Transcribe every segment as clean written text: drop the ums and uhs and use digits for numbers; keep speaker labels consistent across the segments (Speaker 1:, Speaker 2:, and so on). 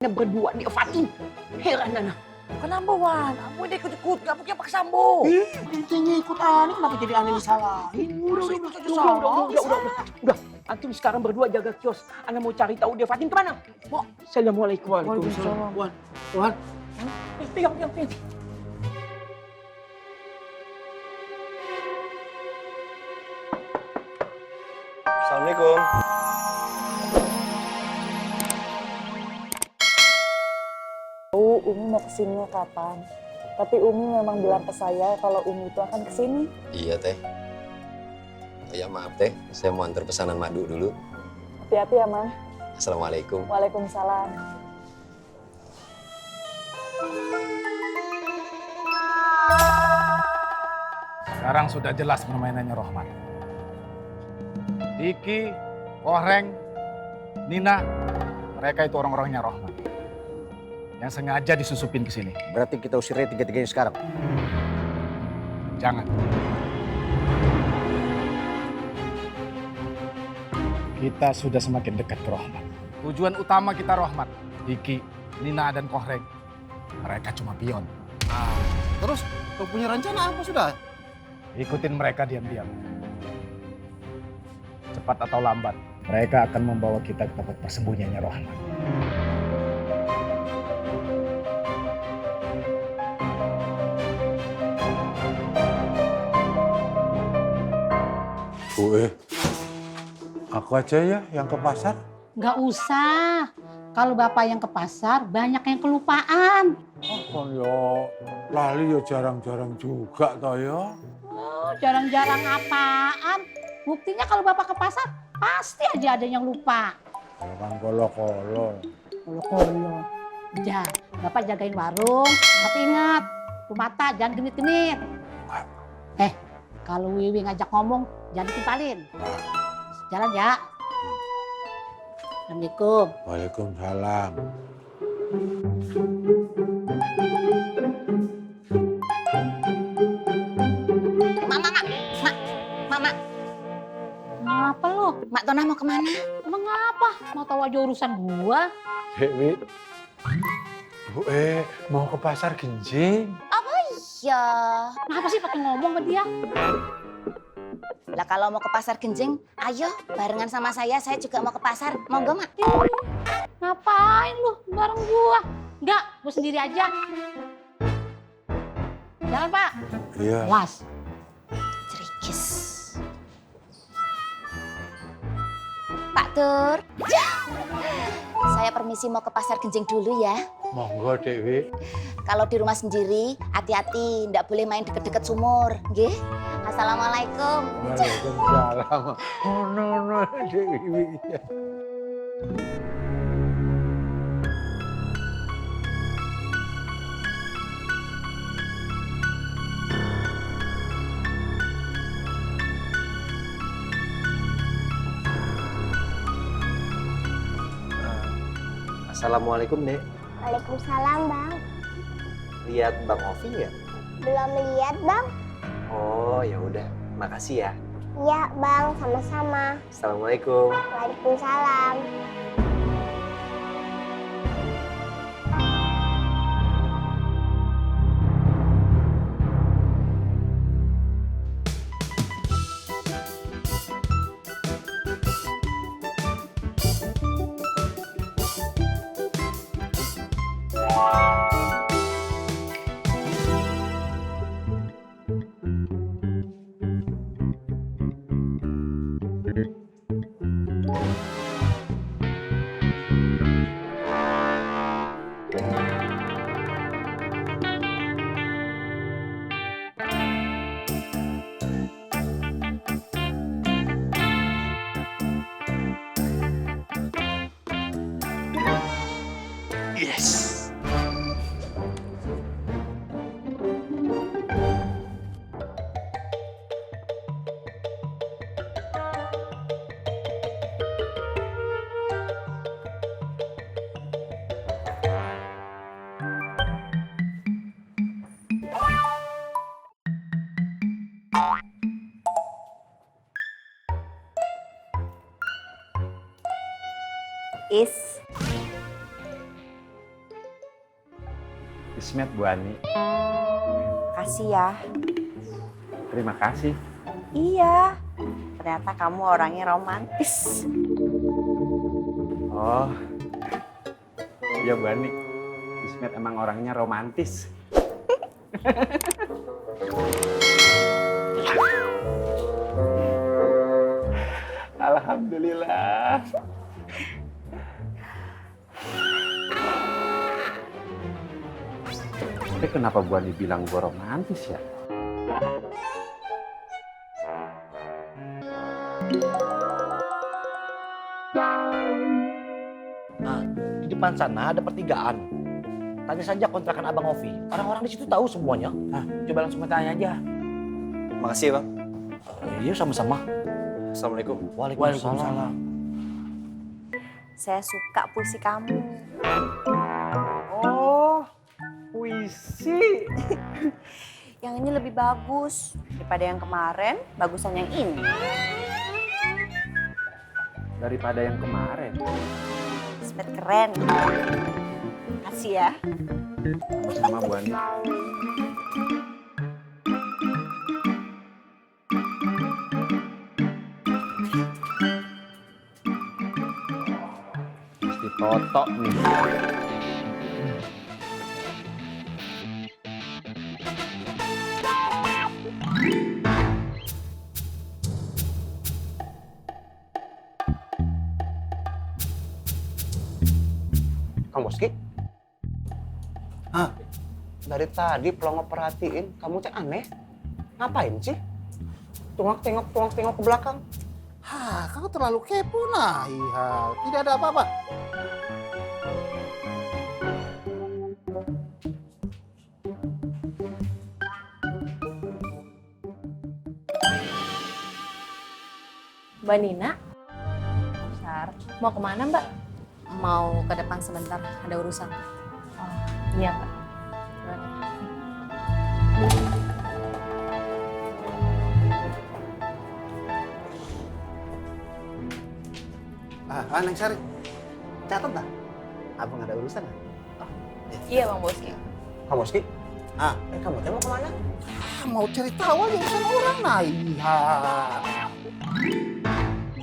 Speaker 1: berdua di Fatin. Heran Nana.
Speaker 2: Kenapa Wan? Kamu udah ikut-ikut, gak mungkin pakai sambo.
Speaker 3: Intinya ikut aneh, kenapa jadi aneh disalahin?
Speaker 1: Udah. Antum sekarang berdua jaga kios. Ana mau cari tahu dia Fatin kemana. Assalamualaikum.
Speaker 3: Waalaikumsalam. Wan.
Speaker 1: Pegang.
Speaker 4: Assalamualaikum.
Speaker 5: Umi mau kesininya kapan? Tapi Umi memang bilang ke saya kalau Umi itu akan kesini.
Speaker 4: Iya teh. Oh ya maaf teh, saya mau antar pesanan madu dulu.
Speaker 5: Hati-hati ya, Mang.
Speaker 4: Assalamualaikum.
Speaker 5: Waalaikumsalam.
Speaker 6: Sekarang sudah jelas permainannya Rohmat. Diki, Kohreng, Nina, mereka itu orang-orangnya Rohmat. Yang sengaja disusupin ke sini.
Speaker 3: Berarti kita usir tiga-tiganya sekarang.
Speaker 6: Jangan. Kita sudah semakin dekat ke Rohmat. Tujuan utama kita Rohmat. Diki, Nina, dan Kohreng. Mereka cuma pion.
Speaker 3: Terus, kau punya rencana apa sudah?
Speaker 6: Ikutin mereka diam-diam. Cepat atau lambat, mereka akan membawa kita ke tempat persembunyiannya Rohmat.
Speaker 7: Bu, aku aja ya yang ke pasar.
Speaker 8: Nggak usah. Kalau Bapak yang ke pasar, banyak yang kelupaan.
Speaker 7: Oh yo, lali yo jarang-jarang juga toh yo.
Speaker 8: Oh, jarang-jarang apaan? Buktinya kalau Bapak ke pasar, pasti aja ada yang lupa.
Speaker 7: Ya kan kolo-kolo.
Speaker 8: Kolo-kolo. Ya, Bapak jagain warung, tapi ingat, tuh mata jangan genit-genit. Kalau Wiwi ngajak ngomong, jangan ditimpalin. Jalan ya. Assalamualaikum.
Speaker 7: Waalaikumsalam.
Speaker 2: Mama.
Speaker 8: Ngapa lu?
Speaker 2: Mak Tonah mau kemana?
Speaker 8: Emang ngapa? Mau tahu aja urusan gua?
Speaker 7: Dewi. Bu, mau ke pasar Genjing.
Speaker 2: Ya,
Speaker 8: Kenapa sih pakai ngomong ke dia?
Speaker 2: lah kalau mau ke pasar Genjing, ayo barengan sama saya juga mau ke pasar. Mau nggak, Mak?
Speaker 8: Ngapain lu bareng gua? Enggak, gua sendiri aja. Jalan, Pak.
Speaker 7: Iya.
Speaker 8: Awas.
Speaker 2: Cerikis. Pak Tur. Saya permisi mau ke pasar Genjing dulu ya.
Speaker 7: Monggo Dewi.
Speaker 2: Kalau di rumah sendiri, hati-hati, ndak boleh main deket-deket sumur, nggih? Assalamualaikum.
Speaker 7: Waalaikumsalam. Oh no Dewi.
Speaker 4: Assalamualaikum Dek.
Speaker 9: Waalaikumsalam, Bang.
Speaker 4: Lihat Bang Ovi ya?
Speaker 9: Belum lihat, Bang?
Speaker 4: Oh ya udah, makasih ya.
Speaker 9: Iya, Bang. Sama-sama.
Speaker 4: Assalamualaikum.
Speaker 9: Waalaikumsalam.
Speaker 4: Yes.
Speaker 10: Ismet, Bu Ani.
Speaker 5: Kasih ya.
Speaker 10: Terima kasih.
Speaker 5: Iya. Ternyata kamu orangnya romantis.
Speaker 10: Oh, iya Bu Ani. Ismet emang orangnya romantis. Alhamdulillah. Tapi kenapa Bu Ani bilang gue romantis ya?
Speaker 1: Nah, di depan sana ada pertigaan. Tanya saja kontrakan Abang Ovi. Orang-orang di situ tahu semuanya. Nah, coba langsung tanya aja.
Speaker 4: Makasih Bang.
Speaker 1: Iya, sama-sama.
Speaker 4: Assalamualaikum.
Speaker 1: Waalaikumsalam.
Speaker 5: Saya suka puisi kamu.
Speaker 10: Oh, puisi.
Speaker 5: Yang ini lebih bagus daripada yang kemarin, bagusan yang ini.
Speaker 10: Daripada yang kemarin.
Speaker 5: Ismet keren. Makasih ya.
Speaker 10: Sama-sama Bu Ani. Mesti totok nih.
Speaker 3: Kang Boski? Hah? Dari tadi pelongo perhatiin, kamu teh aneh. Ngapain sih? Tengok ke belakang.
Speaker 6: Hah, kamu terlalu kepo nah. Iya, tidak ada apa-apa.
Speaker 5: Mbak Nina? Besar. Mau kemana Mbak?
Speaker 2: Mau ke depan sebentar, ada urusan.
Speaker 5: Iya Mbak.
Speaker 3: Neng Sari. Catat dah. Abang ada urusan ya?
Speaker 5: Iya Bang Boski.
Speaker 3: Kang Boski? Kamu teh mau kemana?
Speaker 6: Mau cari tahu aja urusan orang nah. Iya.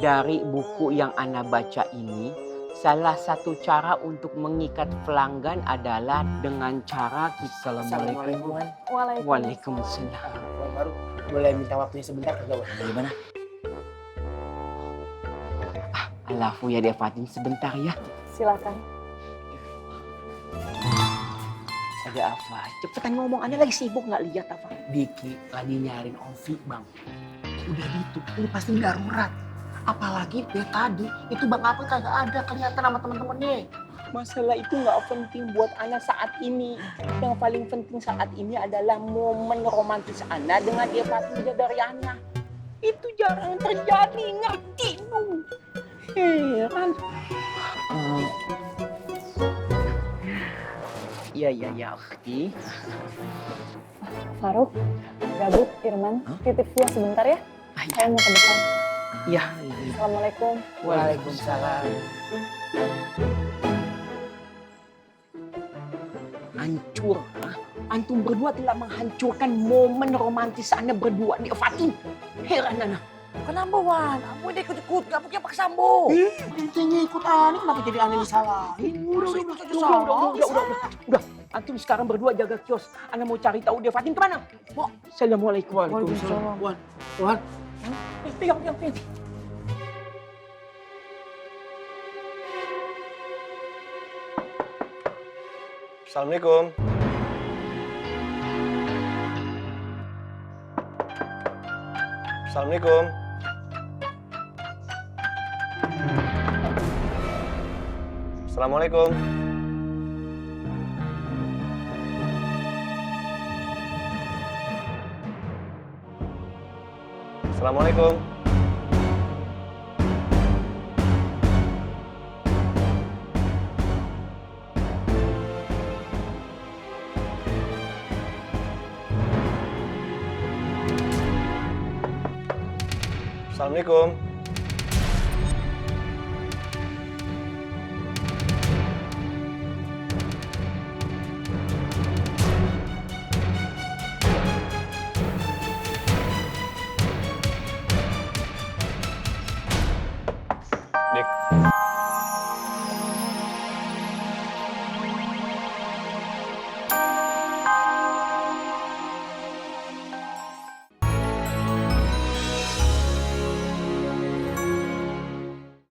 Speaker 1: Dari buku yang Ana baca ini, salah satu cara untuk mengikat pelanggan adalah dengan cara Assalamualaikum. Waalaikumsalam.
Speaker 3: Baru boleh minta waktunya sebentar kagak?
Speaker 1: Gimana? Alafu ya Fatin sebentar ya.
Speaker 5: Silakan.
Speaker 1: Ada apa? Cepetan ngomong, Anda lagi sibuk nggak lihat apa? Diki lagi nyariin Ovi Bang. Udah gitu, ini pasti darurat. Apalagi dari tadi itu Bang Apel kagak ada kelihatan sama teman-temannya. Masalah itu nggak penting buat Ana saat ini. Yang paling penting saat ini adalah momen romantis Ana dengan Fatin dari Ana. Itu jarang terjadi, ngerti Bu? Heran. Iya, Ukti.
Speaker 5: Faruk, Gabut, Irman, titip via sebentar ya. Saya mau ke depan.
Speaker 1: Iya.
Speaker 5: Assalamualaikum.
Speaker 1: Waalaikumsalam. Hancur. Antum berdua telah menghancurkan momen romantis Anda berdua di Fatin. Heran Ana.
Speaker 3: Kenapa Wan? Kamu udah ikut-ikut, gak pakai pakai sambo. Intinya ikut aneh, kenapa jadi aneh disalahin?
Speaker 1: Udah. Antum sekarang berdua jaga kios. Ana mau cari tahu dia Fatin kemana. Mau. Assalamualaikum.
Speaker 3: Waalaikumsalam. Wan.
Speaker 1: Pegang.
Speaker 4: Assalamualaikum. Assalamualaikum. Assalamualaikum. Assalamualaikum. Assalamualaikum.
Speaker 10: Dik.